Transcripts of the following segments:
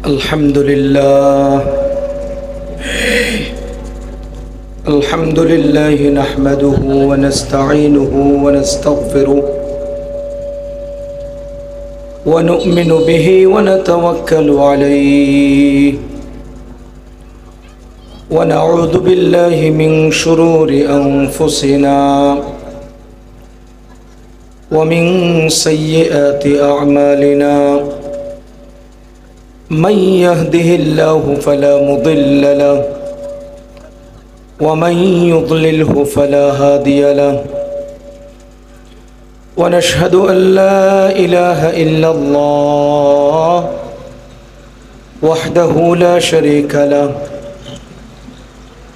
الحمد لله نحمده ونستعينه ونستغفره ونؤمن به ونتوكل عليه ونعوذ بالله من شرور أنفسنا ومن سيئات أعمالنا من يهده الله فلا مضل له ومن يضلله فلا هادي له ونشهد أن لا إله إلا الله وحده لا شريك له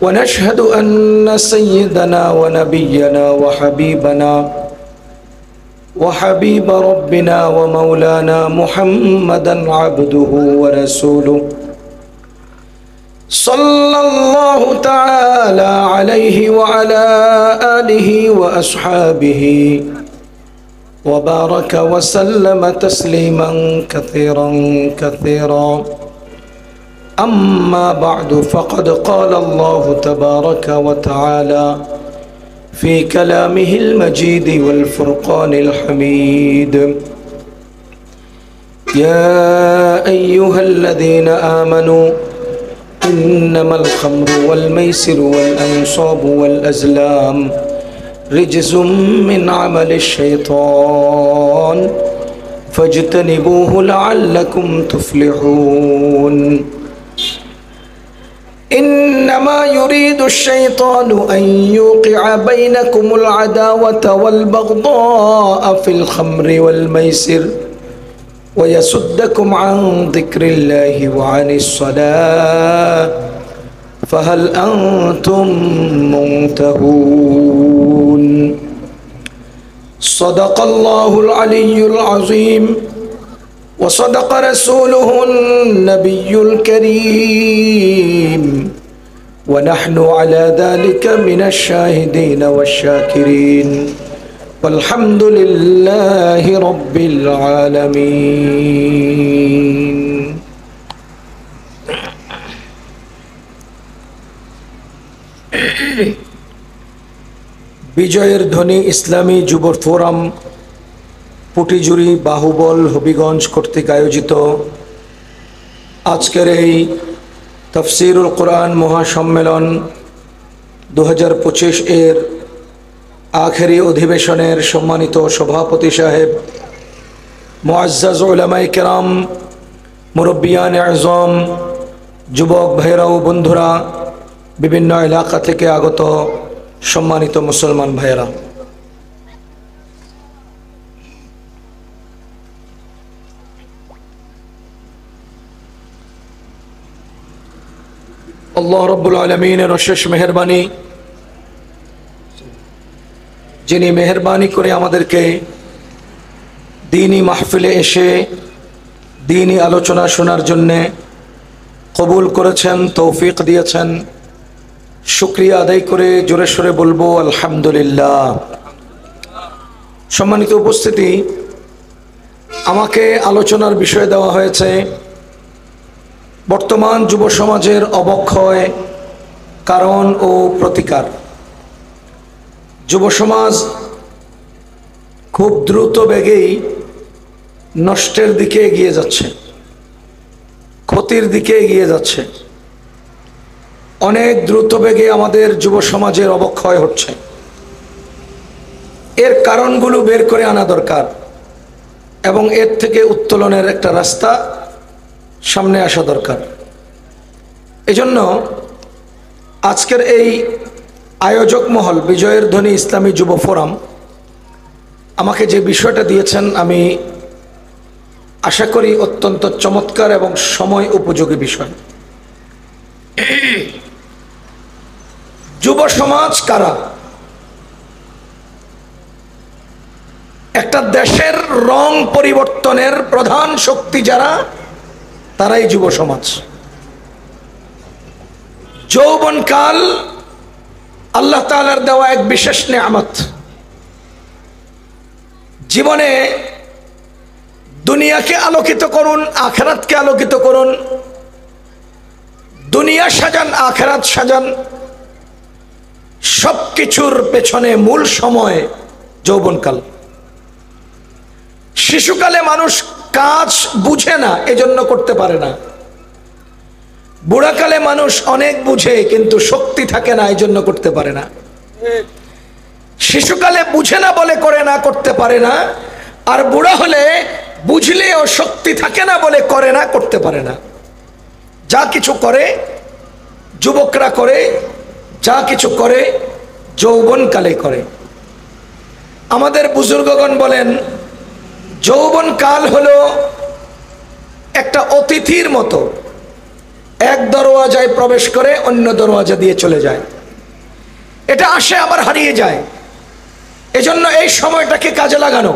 ونشهد أن سيدنا ونبينا وحبيب ربنا ومولانا محمدا عبده ورسوله صلى الله تعالى عليه وعلى آله وأصحابه وبارك وسلم تسليما كثيرا أما بعد فقد قال الله تبارك وتعالى في كلامه المجيد والفرقان الحميد يا أيها الذين آمنوا إنما الخمر والميسر والأنصاب والأزلام رجس من عمل الشيطان فاجتنبوه لعلكم تفلحون إنما يريد الشيطان أن يوقع بينكم العداوة والبغضاء في الخمر والميسر ويصدكم عن ذكر الله وعن الصلاة فهل أنتم منتهون صدق الله العلي العظيم وصدق رسوله النبي الكريم ونحن على ذلك من الشاهدين والشاكرين والحمد لله رب العالمين বিজয়ের ধ্বনি ইসলামী যুব ফোরাম পুটিজুরি বাহুবল হবিগঞ্জ কর্তৃক আয়োজিত আজকের এই তাফসীরুল কোরআন মহাসম্মেলন 2025 এর আখেরি অধিবেশনের সম্মানিত সভাপতি সাহেব, মুআজ্জাজ উলামায়ে কেরাম, মুরব্বিয়ান আযম, যুবক ভাইরা ও বন্ধুরা, বিভিন্ন এলাকা থেকে আগত সম্মানিত মুসলমান ভাইরা, আল্লাহ রাব্বুল আলামিনের অশেষ মেহেরবানি, যিনি মেহেরবানি করে আমাদেরকে দ্বীনি মাহফিলে এসে দ্বীনি আলোচনা শোনার জন্যে কবুল করেছেন, তৌফিক দিয়েছেন। শুকরিয়া আদায় করে জোরে সোরে বলবো আলহামদুলিল্লাহ। সম্মানিত উপস্থিতি, আমাকে আলোচনার বিষয় দেওয়া হয়েছে বর্তমান যুব সমাজের অবক্ষয়, কারণ ও প্রতিকার। যুব সমাজ খুব দ্রুত বেগেই নষ্টের দিকে এগিয়ে যাচ্ছে, ক্ষতির দিকে এগিয়ে যাচ্ছে। অনেক দ্রুত বেগে আমাদের যুব সমাজের অবক্ষয় হচ্ছে। এর কারণগুলো বের করে আনা দরকার এবং এর থেকে উত্তোলনের একটা রাস্তা সামনে আসা দরকার। এজন্য আজকের এই আয়োজক মহল বিজয়ের ধ্বনি ইসলামী যুব ফোরাম আমাকে যে বিষয়টা দিয়েছেন, আমি আশা করি অত্যন্ত চমৎকার এবং সময় উপযোগী বিষয়। যুব সমাজ কারা? একটা দেশের রং পরিবর্তনের প্রধান শক্তি যারা, তারাই যুব সমাজ। যৌবনকাল আল্লাহ তাআলার দেওয়া এক বিশেষ নেয়ামত। জীবনে দুনিয়াকে আলোকিত করুন, আখিরাতকে আলোকিত করুন। দুনিয়া সাজান, আখিরাত সাজান। সবকিছুর পেছনে মূল সময় যৌবনকাল। শিশুকালে মানুষ কাজ বুঝে না, এজন্য করতে পারে না। বুড়াকালে মানুষ অনেক বুঝে কিন্তু শক্তি থাকে না, এজন্য করতে পারে না। শিশুকালে বুঝে না বলে করে না, করতে পারে না। আর বুড়া হলে বুঝলেও শক্তি থাকে না বলে করে না, করতে পারে না। যা কিছু করে যুবকরা করে, যা কিছু করে যৌবনকালে করে। আমাদের বুজুর্গগণ বলেন যৌবনকাল হলো একটা অতিথির মতো, এক দরওয়াজায় প্রবেশ করে অন্য দরওয়াজা দিয়ে চলে যায়। এটা আসে আবার হারিয়ে যায়। এজন্য এই সময়টাকে কাজে লাগানো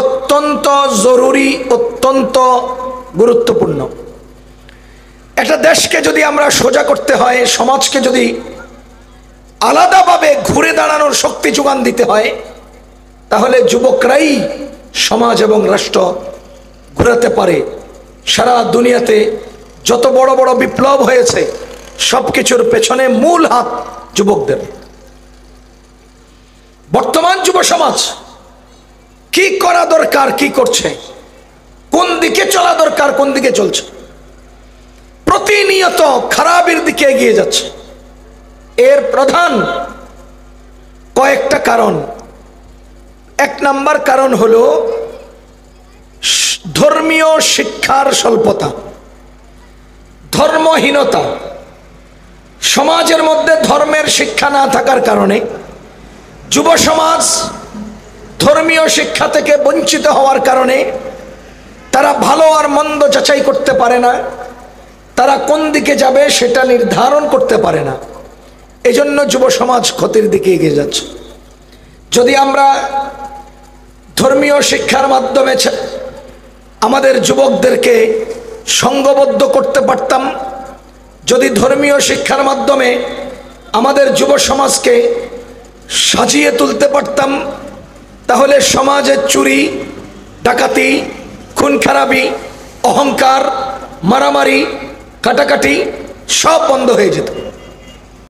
অত্যন্ত জরুরি, অত্যন্ত গুরুত্বপূর্ণ। একটা দেশকে যদি আমরা সোজা করতে হয়, সমাজকে যদি আলাদাভাবে ঘুরে দাঁড়ানোর শক্তি যোগান দিতে হয়, তাহলে যুবকরাই সমাজ এবং রাষ্ট্র ঘুরাতে পারে। সারা দুনিয়াতে যত বড় বড় বিপ্লব হয়েছে সবকিছুর পেছনে মূল হাত যুবকদের। বর্তমান যুব সমাজ কি করা দরকার, কি করছে, কোন দিকে চলা দরকার, কোন দিকে চলছে, প্রতিনিয়ত খারাপের দিকে এগিয়ে যাচ্ছে। এর প্রধান কয়েকটা কারণ। এক নাম্বার কারণ হলো ধর্মীয় শিক্ষার স্বল্পতা, ধর্মহীনতা। সমাজের মধ্যে ধর্মের শিক্ষা না থাকার কারণে যুব সমাজ ধর্মীয় শিক্ষা থেকে বঞ্চিত হওয়ার কারণে তারা ভালো আর মন্দ যাচাই করতে পারে না, তারা কোন দিকে যাবে সেটা নির্ধারণ করতে পারে না। এজন্য যুব সমাজ ক্ষতির দিকে এগিয়ে যাচ্ছে। যদি আমরা ধর্মীয় শিক্ষার মাধ্যমে আমাদের যুবকদেরকে সংঘবদ্ধ করতে পারতাম, যদি ধর্মীয় শিক্ষার মাধ্যমে আমাদের যুব সমাজকে সাজিয়ে তুলতে পারতাম, তাহলে সমাজের চুরি, ডাকাতি, খুন খারাপি, অহংকার, মারামারি, কাটাকাটি সব বন্ধ হয়ে যেত।